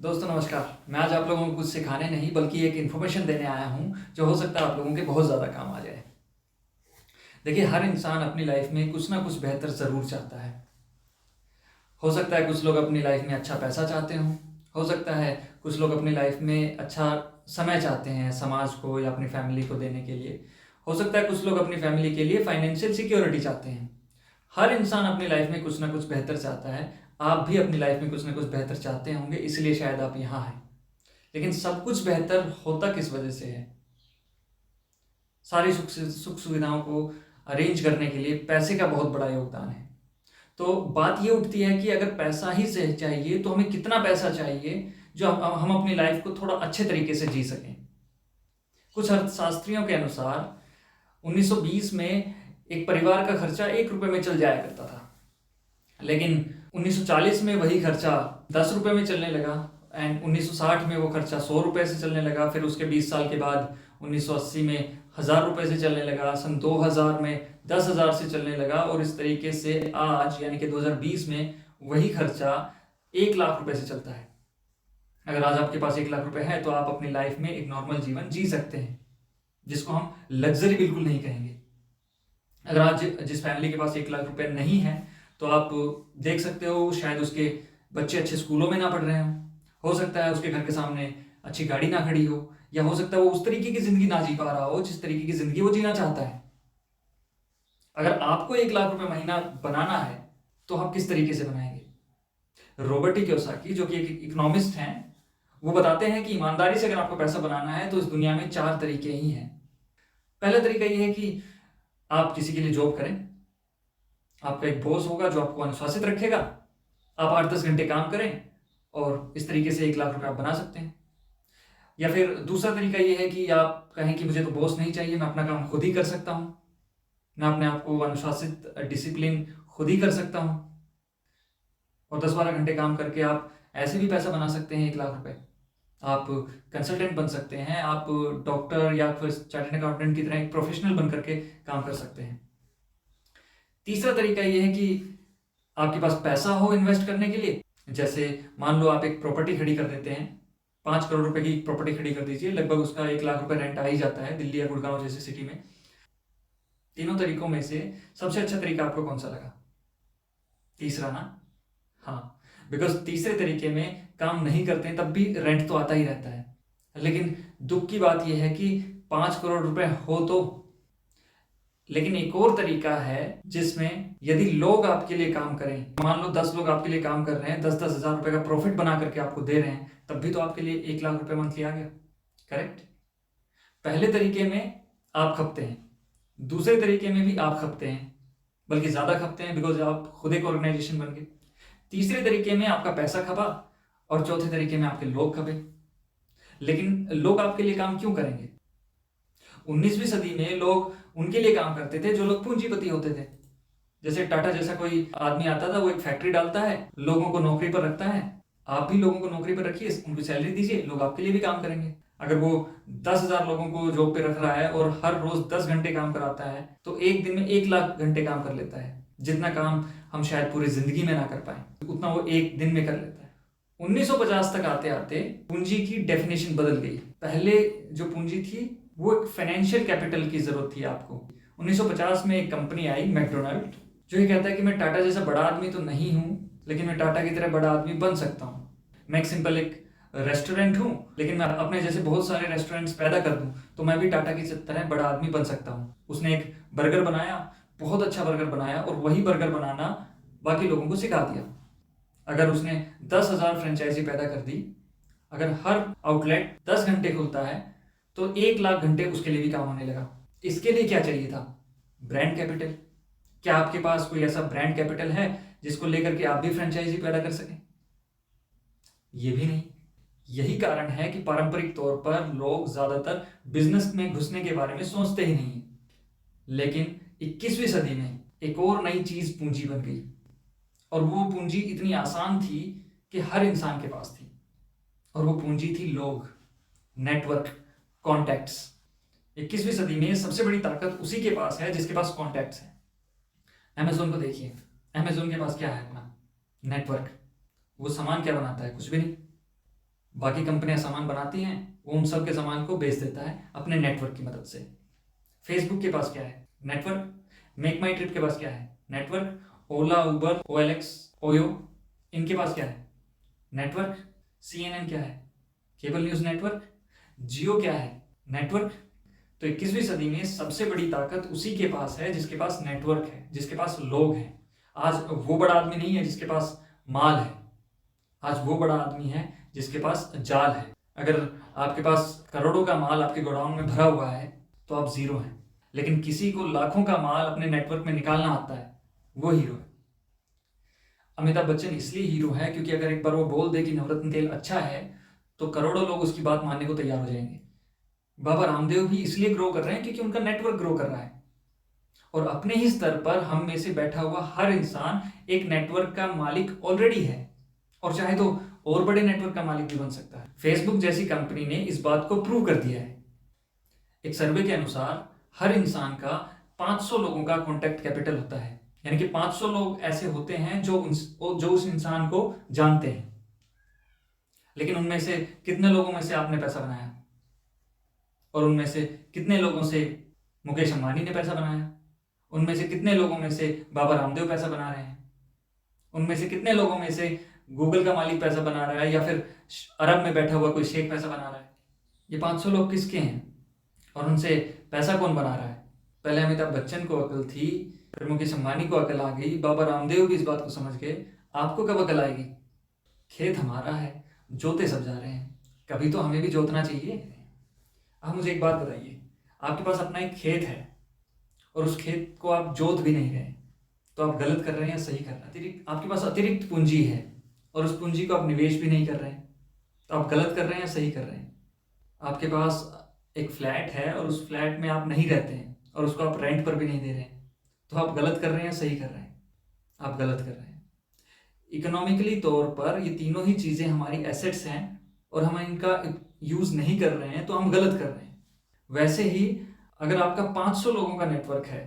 दोस्तों नमस्कार। मैं आज आप लोगों को कुछ सिखाने नहीं बल्कि एक इन्फॉर्मेशन देने आया हूँ जो हो सकता है आप लोगों के बहुत ज़्यादा काम आ जाए। देखिए, हर इंसान अपनी लाइफ में कुछ ना कुछ बेहतर ज़रूर चाहता है। हो सकता है कुछ लोग अपनी लाइफ में अच्छा पैसा चाहते हों, हो सकता है कुछ लोग अपनी लाइफ में अच्छा समय चाहते हैं समाज को या अपनी फैमिली को देने के लिए, हो सकता है कुछ लोग अपनी फैमिली के लिए फाइनेंशियल सिक्योरिटी चाहते हैं। हर इंसान अपनी लाइफ में कुछ ना कुछ बेहतर चाहता है। आप भी अपनी लाइफ में कुछ ना कुछ बेहतर चाहते होंगे, इसलिए शायद आप यहाँ हैं। लेकिन सब कुछ बेहतर होता किस वजह से है? सारी सुख सुविधाओं को अरेंज करने के लिए पैसे का बहुत बड़ा योगदान है। तो बात ये उठती है कि अगर पैसा ही से चाहिए तो हमें कितना पैसा चाहिए जो हम अपनी लाइफ को थोड़ा अच्छे तरीके से जी सकें। कुछ अर्थशास्त्रियों के अनुसार 1920 में एक परिवार का खर्चा 1 रुपए में चल जाया करता था, लेकिन 1940 में वही खर्चा 10 रुपए में चलने लगा एंड 1960 में वो खर्चा 100 रुपए से चलने लगा। फिर उसके 20 साल के बाद 1980 में 1000 रुपए से चलने लगा, सन 2000 में 10,000 से चलने लगा और इस तरीके से आज यानी कि 2020 में वही खर्चा 1 लाख रुपए से चलता है। अगर आज आपके पास 1 लाख रुपए है तो आप अपनी लाइफ में एक नॉर्मल जीवन जी सकते हैं, जिसको हम लग्जरी बिल्कुल नहीं कहेंगे। अगर आज जिस फैमिली के पास 1 लाख रुपए नहीं है तो आप देख सकते हो शायद उसके बच्चे अच्छे स्कूलों में ना पढ़ रहे हों, हो सकता है उसके घर के सामने अच्छी गाड़ी ना खड़ी हो, या हो सकता है वो उस तरीके की जिंदगी ना जी पा रहा हो जिस तरीके की जिंदगी वो जीना चाहता है। अगर आपको 1 लाख रुपए महीना बनाना है तो आप किस तरीके से बनाएंगे? रॉबर्ट कियोसाकी जो कि एक इकोनॉमिस्ट हैं, वो बताते हैं कि ईमानदारी से अगर आपको पैसा बनाना है तो इस दुनिया में 4 तरीके ही हैं। पहला तरीका ये है कि आप किसी के लिए जॉब करें। आपका एक बॉस होगा जो आपको अनुशासित रखेगा। आप 8-10 घंटे काम करें और इस तरीके से 1 लाख रुपए आप बना सकते हैं। या फिर दूसरा तरीका ये है कि आप कहें कि मुझे तो बॉस नहीं चाहिए, मैं अपना काम खुद ही कर सकता हूँ, मैं अपने आप को अनुशासित डिसिप्लिन खुद ही कर सकता हूँ और 10-12 घंटे काम करके आप ऐसे भी पैसा बना सकते हैं 1 लाख रुपए। आप कंसल्टेंट बन सकते हैं, आप डॉक्टर या फिर चार्टर्ड अकाउंटेंट की तरह एक प्रोफेशनल बन करके काम कर सकते हैं। तीसरा तरीका ये है कि आपके पास पैसा हो इन्वेस्ट करने के लिए। जैसे मान लो आप एक प्रॉपर्टी खड़ी कर देते हैं, 5 करोड़ रुपए की प्रॉपर्टी खड़ी कर दीजिए, लगभग उसका 1 लाख रुपए रेंट आ ही जाता है दिल्ली या गुड़गांव जैसी सिटी में। तीनों तरीकों में से सबसे अच्छा तरीका आपको कौन सा लगा? तीसरा ना? हाँ, बिकॉज तीसरे तरीके में काम नहीं करते हैं तब भी रेंट तो आता ही रहता है। लेकिन दुख की बात यह है कि 5 करोड़ रुपए हो तो, लेकिन एक और तरीका है जिसमें यदि लोग आपके लिए काम करें, मान लो 10 लोग आपके लिए काम कर रहे हैं, 10-10 हजार रुपए का प्रॉफिट बना करके आपको दे रहे हैं, तब भी तो आपके लिए 1 लाख रुपए मंथली आ गया। करेक्ट? पहले तरीके में आप खपते हैं, दूसरे तरीके में भी आप खपते हैं, बल्कि ज्यादा खपते हैं बिकॉज आप खुद एक ऑर्गेनाइजेशन बन गए। तीसरे तरीके में आपका पैसा खपा और चौथे तरीके में आपके लोग खपे। लेकिन लोग आपके लिए काम क्यों करेंगे? 19वीं सदी में लोग उनके लिए काम करते थे जो लोग पूंजीपति होते थे। जैसे टाटा जैसा कोई आदमी आता था, वो एक फैक्ट्री डालता है, लोगों को नौकरी पर रखता है। आप भी लोगों को नौकरी पर रखिए, उनको सैलरी दीजिए, लोग आपके लिए भी काम करेंगे। अगर वो 10,000 लोगों को जॉब पे रख रहा है और हर रोज 10 घंटे काम कराता है तो एक दिन में 1 लाख घंटे काम कर लेता है। जितना काम हम शायद पूरी जिंदगी में ना कर पाए उतना वो एक दिन में कर लेता है। 1950 तक आते आते पूंजी की डेफिनेशन बदल गई। पहले जो पूंजी थी वो एक फाइनेंशियल कैपिटल की जरूरत थी आपको। 1950 में एक कंपनी आई मैकडोनाल्ड, जो ये कहता है कि मैं टाटा जैसा बड़ा आदमी तो नहीं हूं लेकिन मैं टाटा की तरह बड़ा आदमी बन सकता हूं। मैं एक सिंपल एक रेस्टोरेंट हूं लेकिन मैं अपने जैसे बहुत सारे रेस्टोरेंट्स पैदा कर दूं तो मैं भी टाटा की तरह बड़ा आदमी बन सकता हूं। उसने एक बर्गर बनाया, बहुत अच्छा बर्गर बनाया और वही बर्गर बनाना बाकी लोगों को सिखा दिया। अगर उसने 10,000 फ्रेंचाइजी पैदा कर दी, अगर हर आउटलेट 10 घंटे खुलता है तो 1 लाख घंटे उसके लिए भी काम होने लगा। इसके लिए क्या चाहिए था? Brand capital. क्या आपके पास कोई ऐसा ब्रांड कैपिटल है जिसको लेकर के आप भी फ्रेंचाइजी पैदा कर सकें? ये भी नहीं। यही कारण है कि पारंपरिक तौर पर लोग ज्यादातर बिजनेस में घुसने के बारे में सोचते ही नहीं। लेकिन 21वीं सदी में एक और नई चीज पूंजी बन गई और वो पूंजी इतनी आसान थी कि हर इंसान के पास थी, और वो पूंजी थी लोग, नेटवर्क, कॉन्टैक्ट्स। 21वीं सदी में सबसे बड़ी ताकत उसी के पास है जिसके पास कॉन्टैक्ट्स है। अमेजोन को देखिए, अमेजोन के पास क्या है? अपना नेटवर्क। वो सामान क्या बनाता है? कुछ भी नहीं। बाकी कंपनियां सामान बनाती हैं, वो उन सब के सामान को बेच देता है अपने नेटवर्क की मदद से। फेसबुक के पास क्या है? नेटवर्क। मेक माई ट्रिप के पास क्या है? नेटवर्क। ओला, उबर, OLX, ओयो, इनके पास क्या है? नेटवर्क। CNN क्या है? Cable news network. जियो क्या है? नेटवर्क। तो 21वीं सदी में सबसे बड़ी ताकत उसी के पास है जिसके पास नेटवर्क है, जिसके पास लोग हैं। आज वो बड़ा आदमी नहीं है जिसके पास माल है, आज वो बड़ा आदमी है जिसके पास जाल है। अगर आपके पास करोड़ों का माल आपके गोडाउन में भरा हुआ है तो आप जीरो हैं, लेकिन किसी को लाखों का माल अपने नेटवर्क में निकालना आता है, वो हीरो है। अमिताभ बच्चन इसलिए हीरो है क्योंकि अगर एक बार वो बोल दे कि नवरत्न तेल अच्छा है तो करोड़ों लोग उसकी बात मानने को तैयार हो जाएंगे। बाबा रामदेव भी इसलिए ग्रो कर रहे हैं क्योंकि उनका नेटवर्क ग्रो कर रहा है। और अपने ही स्तर पर हम में से बैठा हुआ हर इंसान एक नेटवर्क का मालिक ऑलरेडी है, और चाहे तो और बड़े नेटवर्क का मालिक भी बन सकता है। फेसबुक जैसी कंपनी ने इस बात को प्रूव कर दिया है। एक सर्वे के अनुसार हर इंसान का 500 लोगों का कॉन्टैक्ट कैपिटल होता है, यानी कि 500 लोग ऐसे होते हैं जो उस इंसान को जानते हैं। लेकिन उनमें से कितने लोगों में से आपने पैसा बनाया? और उनमें से कितने लोगों से मुकेश अंबानी ने पैसा बनाया? उनमें से कितने लोगों में से बाबा रामदेव पैसा बना रहे हैं? उनमें से कितने लोगों में से गूगल का मालिक पैसा बना रहा है, या फिर अरब में बैठा हुआ कोई शेख पैसा बना रहा है? ये 500 लोग किसके हैं और उनसे पैसा कौन बना रहा है? पहले अमिताभ बच्चन को अकल थी, फिर मुकेश अंबानी को अकल आ गई, बाबा रामदेव भी इस बात को समझ गए। आपको कब अकल आएगी? खेत हमारा है, जोते सब जा रहे हैं, कभी तो हमें भी जोतना चाहिए। आप मुझे एक बात बताइए, आपके पास अपना एक खेत है और उस खेत को आप जोत भी नहीं रहे, तो आप गलत कर रहे हैं या सही कर रहे हैं? आपके पास अतिरिक्त पूंजी है और उस पूंजी को आप निवेश भी नहीं कर रहे हैं, तो आप गलत कर रहे हैं या सही कर रहे हैं? आपके पास एक फ्लैट है और उस फ्लैट में आप नहीं रहते हैं और उसको आप रेंट पर भी नहीं दे रहे हैं, तो आप गलत कर रहे हैं या सही कर रहे हैं? आप गलत कर रहे हैं। इकोनॉमिकली तौर पर ये तीनों ही चीज़ें हमारी एसेट्स हैं और हम इनका यूज़ नहीं कर रहे हैं, तो हम गलत कर रहे हैं। वैसे ही अगर आपका 500 लोगों का नेटवर्क है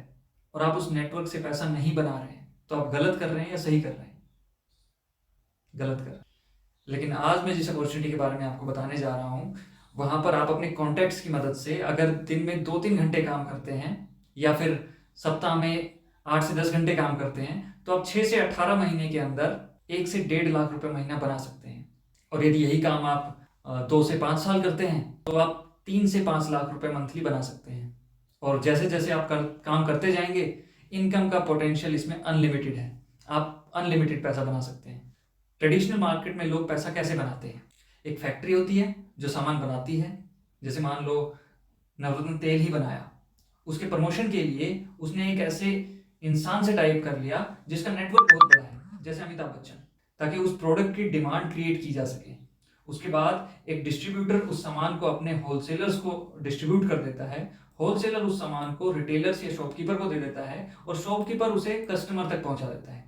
और आप उस नेटवर्क से पैसा नहीं बना रहे हैं, तो आप गलत कर रहे हैं या सही कर रहे हैं? गलत कर रहे हैं। लेकिन आज मैं जिस अपॉर्चुनिटी के बारे में आपको बताने जा रहा हूँ, वहाँ पर आप अपने कॉन्टैक्ट्स की मदद से अगर दिन में 2-3 घंटे काम करते हैं या फिर सप्ताह में 8 से 10 घंटे काम करते हैं, तो आप 6 से 18 महीने के अंदर 1 से 1.5 लाख रुपए महीना बना सकते हैं। और यदि यही काम आप 2 से 5 साल करते हैं तो आप 3 से 5 लाख रुपए मंथली बना सकते हैं। और जैसे जैसे आप काम करते जाएंगे, इनकम का पोटेंशियल इसमें अनलिमिटेड है, आप अनलिमिटेड पैसा बना सकते हैं। ट्रेडिशनल मार्केट में लोग पैसा कैसे बनाते हैं? एक फैक्ट्री होती है जो सामान बनाती है, जैसे मान लो नवरत्न तेल ही बनाया, उसके प्रमोशन के लिए उसने एक ऐसे इंसान से टाइप कर लिया जिसका नेटवर्क बहुत बड़ा है, जैसे अमिताभ बच्चन, ताकि उस प्रोडक्ट की डिमांड क्रिएट की जा सके। उसके बाद एक डिस्ट्रीब्यूटर उस सामान को अपने होलसेलर्स को डिस्ट्रीब्यूट कर देता है, होलसेलर उस सामान को रिटेलर्स या शॉपकीपर को दे देता है और शॉपकीपर उसे कस्टमर तक पहुंचा देता है।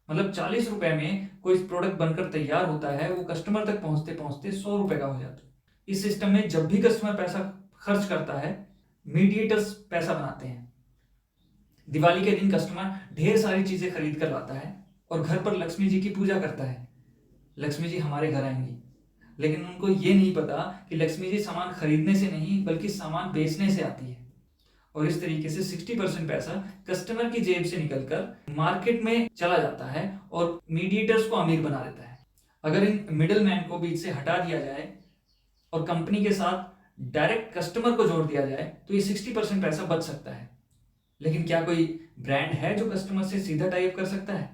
मतलब 40 रुपए में कोई प्रोडक्ट बनकर तैयार होता है, वो कस्टमर तक पहुंचते पहुंचते 100 रुपए का हो जाता है। इस सिस्टम में जब भी कस्टमर पैसा खर्च करता है, मीडिएटर्स पैसा बनाते हैं। दिवाली के दिन कस्टमर ढेर सारी चीजें खरीद कर लाता है और घर पर लक्ष्मी जी की पूजा करता है, लक्ष्मी जी हमारे घर आएंगी। लेकिन उनको ये नहीं पता कि लक्ष्मी जी सामान खरीदने से नहीं बल्कि सामान बेचने से आती है। और इस तरीके से 60% पैसा कस्टमर की जेब से निकलकर मार्केट में चला जाता है और मीडिएटर्स को अमीर बना देता है। अगर इन मिडल मैन को बीच से हटा दिया जाए और कंपनी के साथ डायरेक्ट कस्टमर को जोड़ दिया जाए तो ये 60% पैसा बच सकता है। लेकिन क्या कोई ब्रांड है जो कस्टमर से सीधा टाइप कर सकता है?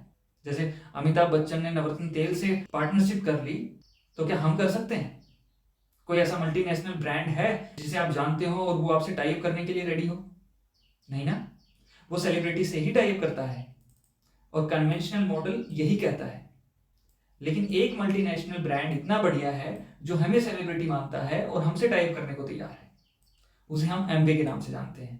जैसे अमिताभ बच्चन ने नवरत्न तेल से पार्टनरशिप कर ली, तो क्या हम कर सकते हैं? कोई ऐसा मल्टीनेशनल ब्रांड है जिसे आप जानते हो और वो आपसे टाइप करने के लिए रेडी हो? नहीं ना, वो सेलिब्रिटी से ही टाइप करता है और कन्वेंशनल मॉडल यही कहता है। लेकिन एक मल्टीनेशनल ब्रांड इतना बढ़िया है जो हमें सेलिब्रिटी मानता है और हमसे टाइप करने को तैयार है, उसे हम एमवे के नाम से जानते हैं।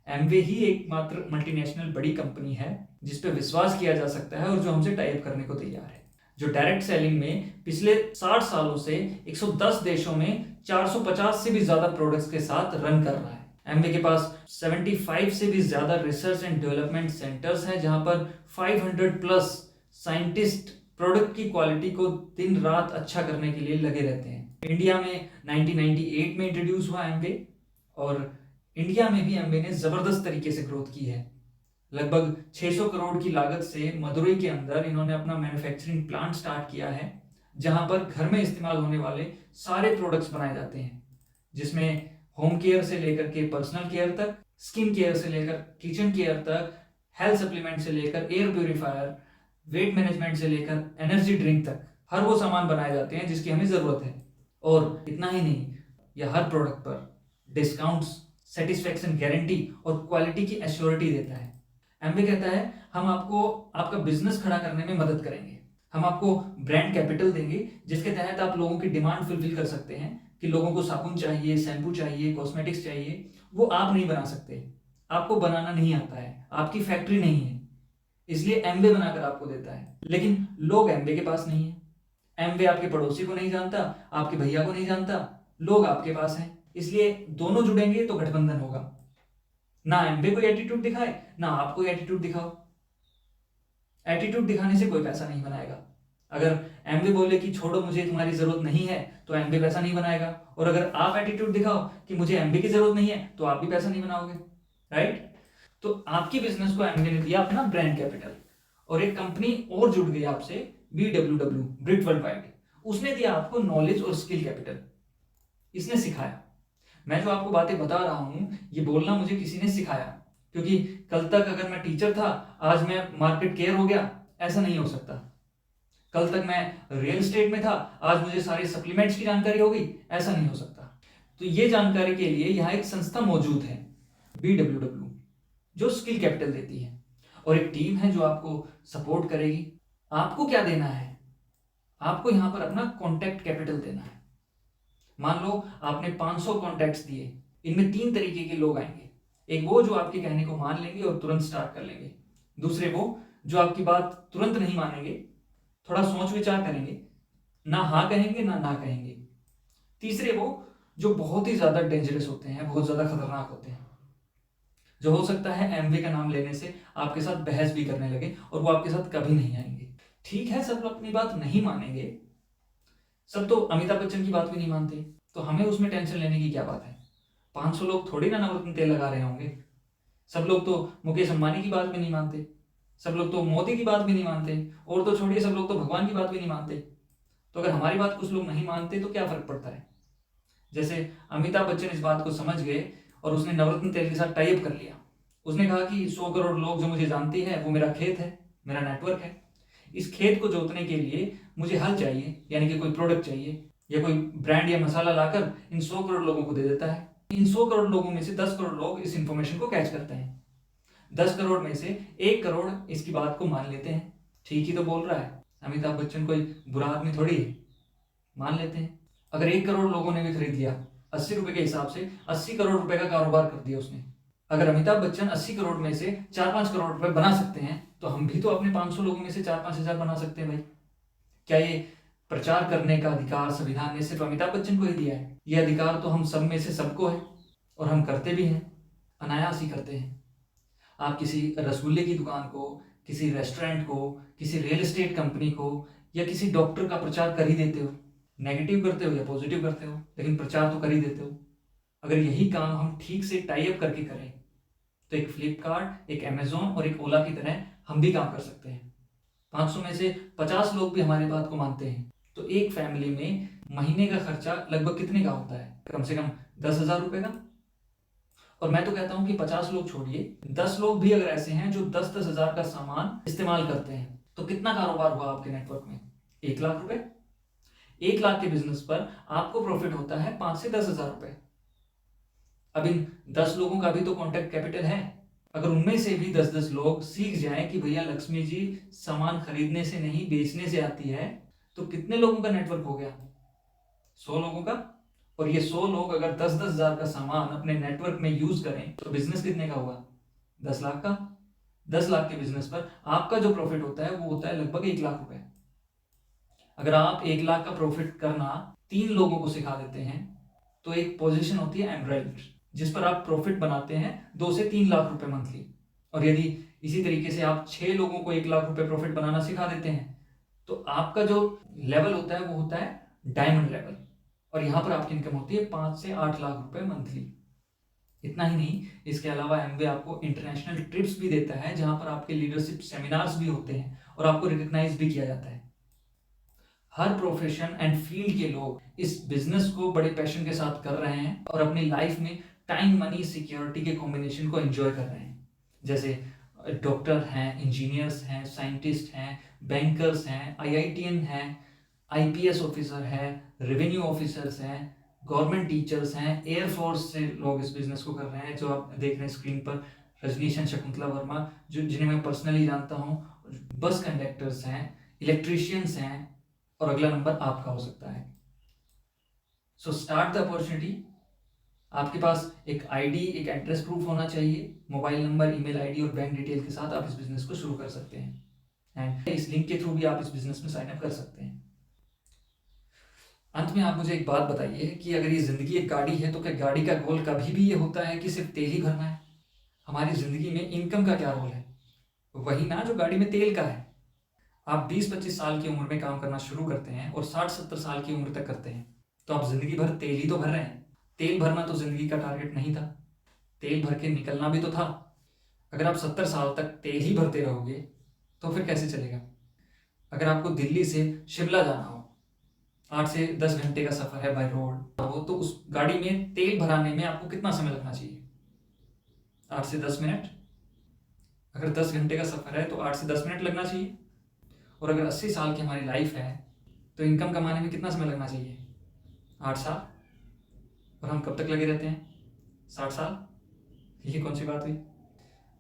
एमवे ही एकमात्र मल्टीनेशनल बड़ी कंपनी है जिस पे विश्वास किया जा सकता है और जो हमसे टाइप करने को तैयार है, जो डायरेक्ट सेलिंग में पिछले 60 सालों से 110 देशों में 450 से भी ज्यादा प्रोडक्ट्स के साथ रन कर रहा है। एमवे के पास 75 से भी ज्यादा रिसर्च एंड डेवलपमेंट सेंटर्स हैं जहां पर 500 प्लस साइंटिस्ट प्रोडक्ट की क्वालिटी को दिन रात अच्छा करने के लिए लगे रहते हैं। इंडिया में 1998 में इंट्रोड्यूस हुआ एमवे, और इंडिया में भी एमवे ने ज़बरदस्त तरीके से ग्रोथ की है। लगभग 600 करोड़ की लागत से मदुरई के अंदर इन्होंने अपना मैन्युफैक्चरिंग प्लांट स्टार्ट किया है, जहां पर घर में इस्तेमाल होने वाले सारे प्रोडक्ट्स बनाए जाते हैं, जिसमें होम केयर से लेकर के पर्सनल केयर तक, स्किन केयर से लेकर किचन केयर तक, हेल्थ सप्लीमेंट से लेकर एयर प्योरीफायर, वेट मैनेजमेंट से लेकर एनर्जी ड्रिंक तक हर वो सामान बनाए जाते हैं जिसकी हमें ज़रूरत है। और इतना ही नहीं, यह हर प्रोडक्ट पर डिस्काउंट्स, सेटिस्फैक्शन गारंटी और क्वालिटी की एश्योरिटी देता है। एमवे कहता है हम आपको आपका बिजनेस खड़ा करने में मदद करेंगे, हम आपको ब्रांड कैपिटल देंगे जिसके तहत आप लोगों की डिमांड फुलफिल कर सकते हैं कि लोगों को साबुन चाहिए, शैम्पू चाहिए, कॉस्मेटिक्स चाहिए, वो आप नहीं बना सकते, आपको बनाना नहीं आता है, आपकी फैक्ट्री नहीं है, इसलिए एमवे बनाकर आपको देता है। लेकिन लोग एमवे के पास नहीं है। एमवे आपके पड़ोसी को नहीं जानता, आपके भैया को नहीं जानता, लोग आपके पास हैं, इसलिए दोनों जुड़ेंगे तो गठबंधन होगा। ना एमवे कोई एटीट्यूड दिखाए, ना आप कोई एटीट्यूड दिखाओ। एटीट्यूड दिखाने से कोई पैसा नहीं बनाएगा। अगर एमवे बोले कि छोड़ो मुझे तुम्हारी जरूरत नहीं है, तो एमवे पैसा नहीं बनाएगा। और अगर आप एटीट्यूड दिखाओ कि मुझे एमवे की जरूरत नहीं है, तो आप भी पैसा नहीं बनाओगे, राइट? तो आपकी बिजनेस को एमवे ने दिया अपना ब्रांड कैपिटल, और एक कंपनी और जुड़ गई आपसे, BWW, ब्रिट वर्ल्ड वाइड। उसने दिया आपको नॉलेज और स्किल कैपिटल, इसने सिखाया। मैं जो आपको बातें बता रहा हूं, ये बोलना मुझे किसी ने सिखाया, क्योंकि कल तक अगर मैं टीचर था, आज मैं मार्केट केयर हो गया, ऐसा नहीं हो सकता। कल तक मैं रियल एस्टेट में था, आज मुझे सारे सप्लीमेंट्स की जानकारी हो गई, ऐसा नहीं हो सकता। तो ये जानकारी के लिए यहाँ एक संस्था मौजूद है, BWW, जो स्किल कैपिटल देती है, और एक टीम है जो आपको सपोर्ट करेगी। आपको क्या देना है? आपको यहां पर अपना कॉन्टैक्ट कैपिटल देना है। मान लो आपने 500 कॉन्टैक्ट्स दिए, इनमें 3 तरीके के लोग आएंगे। एक वो जो आपके कहने को मान लेंगे और तुरंत स्टार्ट कर लेंगे। दूसरे वो जो आपकी बात तुरंत नहीं मानेंगे, थोड़ा सोच विचार करेंगे, ना हाँ कहेंगे ना कहेंगे। तीसरे वो जो बहुत ही ज्यादा डेंजरस होते हैं, बहुत ज्यादा खतरनाक होते हैं, जो हो सकता है एमवे का नाम लेने से आपके साथ बहस भी करने लगे और वो आपके साथ कभी नहीं आएंगे। ठीक है, सब लोग अपनी बात नहीं मानेंगे, सब तो अमिताभ बच्चन की बात भी नहीं मानते, तो हमें उसमें टेंशन लेने की क्या बात है? 500 लोग थोड़ी ना नवरत्न तेल लगा रहे होंगे। सब लोग तो मुकेश अंबानी की बात भी नहीं मानते, सब लोग तो मोदी की बात भी नहीं मानते, और तो छोड़िए, सब लोग तो भगवान की बात भी नहीं मानते। तो अगर हमारी बात कुछ लोग नहीं मानते तो क्या फर्क पड़ता है? जैसे अमिताभ बच्चन इस बात को समझ गए और उसने नवरत्न तेल के साथ टाई अप कर लिया। उसने कहा कि 100 करोड़ लोग जो मुझे जानते हैं, वो मेरा खेत है, मेरा नेटवर्क है। इस खेत को जोतने के लिए मुझे हल चाहिए, यानी कि कोई प्रोडक्ट चाहिए या कोई ब्रांड या मसाला लाकर इन 100 करोड़ लोगों को दे देता है। इन 100 करोड़ लोगों में से 10 करोड़ लोग इस इंफॉर्मेशन को कैच करते हैं। 10 करोड़ में से 1 करोड़ इसकी बात को मान लेते हैं। ठीक ही तो बोल रहा है, अमिताभ बच्चन कोई बुरा आदमी थोड़ी है, मान लेते हैं। अगर 1 करोड़ लोगों ने भी खरीद लिया, 80 रुपए के हिसाब से 80 करोड़ रुपए का कारोबार कर दिया उसने। अगर अमिताभ बच्चन 80 करोड़ में से 4-5 करोड़ रुपए बना सकते हैं, तो हम भी तो अपने 500 लोगों में से 4-5 हजार बना सकते हैं भाई। क्या ये प्रचार करने का अधिकार संविधान ने सिर्फ अमिताभ बच्चन को ही दिया है? ये अधिकार तो हम सब में से सबको है, और हम करते भी हैं, अनायास ही करते हैं। आप किसी रसगुल्ले की दुकान को, किसी रेस्टोरेंट को, किसी रियल एस्टेट कंपनी को या किसी डॉक्टर का प्रचार कर ही देते हो। नेगेटिव करते हो या पॉजिटिव करते हो, लेकिन प्रचार तो कर ही देते हो। अगर यही काम हम ठीक से टाई अप करके करें, तो एक फ्लिपकार्ट, एक अमेजोन और एक ओला की तरह हम भी काम कर सकते हैं। 500 में से 50 लोग भी हमारी बात को मानते हैं, तो एक फैमिली में महीने का खर्चा लगभग कितने का होता है? कम से कम 10,000 रुपए का। और मैं तो कहता हूं कि 50 लोग छोड़िए, 10 लोग भी अगर ऐसे हैं जो 10-10 हजार का सामान इस्तेमाल करते हैं, तो कितना कारोबार हुआ आपके नेटवर्क में? 1 लाख रुपए। 1 लाख के बिजनेस पर आपको प्रॉफिट होता है 5 से 10 हजार रुपए। अब इन 10 लोगों का भी तो कॉन्टेक्ट कैपिटल है। अगर उनमें से भी 10-10 लोग सीख जाएं कि भैया लक्ष्मी जी सामान खरीदने से नहीं बेचने से आती है, तो कितने लोगों का नेटवर्क हो गया? 100 लोगों का। और ये 100 लोग अगर 10-10 हजार का सामान अपने नेटवर्क में यूज करें, तो बिजनेस कितने का हुआ? 10 लाख का। 10 लाख के बिजनेस पर आपका जो प्रॉफिट होता है वो होता है लगभग 1 लाख रुपए। अगर आप 1 लाख का प्रॉफिट करना 3 लोगों को सिखा देते हैं, तो एक पोजीशन होती है एमराइड, जिस पर आप प्रॉफिट बनाते हैं 2 से 3 लाख रुपए मंथली। और यदि इसी तरीके से आप 6 लोगों को 1 लाख रुपए प्रॉफिट बनाना सिखा देते हैं, तो आपका जो लेवल होता है वो होता है डायमंड लेवल, और यहाँ पर आपकी इनकम होती है 5 से 8 लाख रुपए मंथली। इतना ही नहीं, इसके अलावा एमवे आपको इंटरनेशनल ट्रिप्स भी देता है, जहां पर आपके लीडरशिप सेमिनार्स भी होते हैं और आपको रिकग्नाइज भी किया जाता है। हर प्रोफेशन एंड फील्ड के लोग इस बिजनेस को बड़े पैशन के साथ कर रहे हैं और अपनी लाइफ में टाइम मनी सिक्योरिटी के कॉम्बिनेशन को एंजॉय कर रहे हैं। जैसे डॉक्टर हैं, इंजीनियर्स हैं, साइंटिस्ट हैं, बैंकर्स हैं, आईआईटीएन हैं, आईपीएस ऑफिसर हैं, रेवेन्यू ऑफिसर्स हैं, गवर्नमेंट टीचर्स हैं, एयरफोर्स से लोग इस बिजनेस को कर रहे हैं, जो आप देख रहे हैं स्क्रीन पर, रजनीशन शकुंतला वर्मा, जो जिन्हें मैं पर्सनली जानता हूँ, बस कंडक्टर्स हैं, इलेक्ट्रीशियंस हैं, और अगला नंबर आपका हो सकता है। So start the opportunity. आपके पास एक आईडी, एक एड्रेस प्रूफ होना चाहिए, मोबाइल नंबर, ईमेल आईडी और बैंक डिटेल के साथ आप इस बिजनेस को शुरू कर सकते हैं, एंड इस लिंक के थ्रू भी आप इस बिजनेस में साइन अप कर सकते हैं। अंत में आप मुझे एक बात बताइए कि अगर ये जिंदगी एक गाड़ी है, तो क्या गाड़ी का गोल कभी भी ये होता है कि सिर्फ तेल ही भरना है? हमारी जिंदगी में इनकम का क्या रोल है? वही ना जो गाड़ी में तेल का है। आप 20-25 साल की उम्र में काम करना शुरू करते हैं और 60-70 साल की उम्र तक करते हैं, तो आप जिंदगी भर तेल ही तो भर रहे हैं। तेल भरना तो जिंदगी का टारगेट नहीं था, तेल भर के निकलना भी तो था। अगर आप 70 साल तक तेल ही भरते रहोगे तो फिर कैसे चलेगा? अगर आपको दिल्ली से शिमला जाना हो, 8 से 10 घंटे का सफर है बाय रोड हो, तो उस गाड़ी में तेल भराने में आपको कितना समय लगना चाहिए? 8 से 10 मिनट। अगर 10 घंटे का सफर है तो 8 से 10 मिनट लगना चाहिए। और अगर 80 साल की हमारी लाइफ है तो इनकम कमाने में कितना समय लगना चाहिए? 8 साल। और हम कब तक लगे रहते हैं? 60 साल। ये कौन सी बात हुई?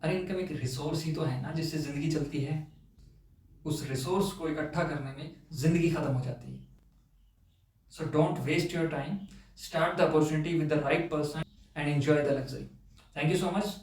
अरे इनकम एक रिसोर्स ही तो है ना, जिससे जिंदगी चलती है। उस रिसोर्स को इकट्ठा करने में जिंदगी खत्म हो जाती है। So don't waste your time, start the opportunity with the right person and enjoy the luxury. Thank you so much.